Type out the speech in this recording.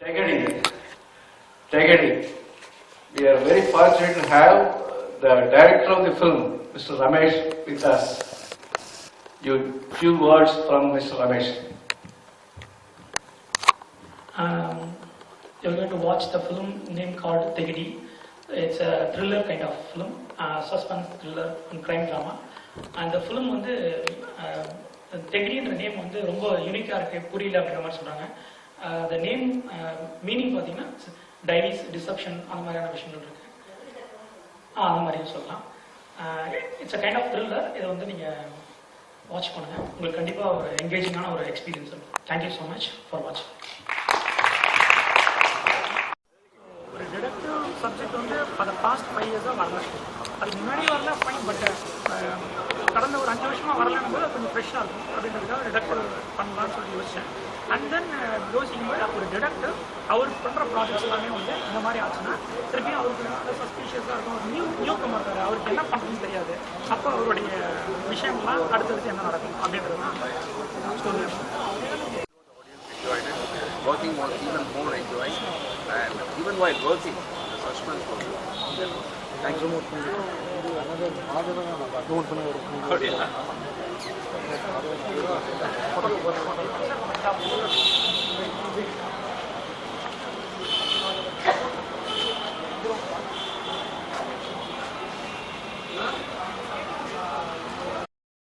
Tegadi. Tegadi. We are very fortunate to have the director of the film, Mr. Ramesh, with us. Few words from Mr. Ramesh. You're going to watch the film named called Tegadi. It's a thriller kind of film, suspense thriller and crime drama. And the film வந்து தெகடின்ற name வந்து ரொம்ப யூனிக்காக இருக்குது, புரியல அப்படின்ற மாதிரி சொல்கிறாங்க. the name meaning பார்த்தீங்கன்னா டைவிஸ், டிசப்ஷன் அந்த மாதிரியான விஷயங்கள் இருக்குது. அந்த மாதிரியும் சொல்லலாம். It's a kind of thriller. இதை வந்து நீங்கள் வாட்ச் பண்ணுங்கள், உங்களுக்கு கண்டிப்பாக ஒரு என்கேஜிங்கான ஒரு எக்ஸ்பீரியன்ஸ் இருக்கும். தேங்க்யூ ஸோ மச் ஃபார் வாட்சிங். ஒரு டிடெக்டிவ் சப்ஜெக்ட் வந்து ஃபார் த பாஸ்ட் 5 இயர்ஸாக வரல. அதுக்கு முன்னாடி வரல ஃபைன், பட் கடந்த ஒரு 5 வருஷமாக வரலன்னு போது கொஞ்சம் ஃப்ரெஷ்ஷாக இருக்கும் அப்படின்றதுக்காக டிடெக்டிவ் பண்ணலான்னு சொல்லி யோசித்தேன். அண்ட் தென் யோசிக்கும்போது ஒரு டிடெக்டிவ் அவர் பண்ணுற ப்ராஜெக்ட்ஸ் எல்லாமே வந்து இந்த மாதிரி ஆச்சுன்னா திருப்பியும் அவருக்கு சஸ்பீஷியஸாக இருக்கும். ஒரு நியூ கமர் இருக்காரு, அவருக்கு என்ன பண்ணுறதுன்னு தெரியாது. அப்போ அவருடைய விஷயம்லாம் அடுத்தடுத்து என்ன நடக்கும் அப்படின்றது தான் story. Working was even more enjoying, and even while working, the suspense was there. Thank you. Photo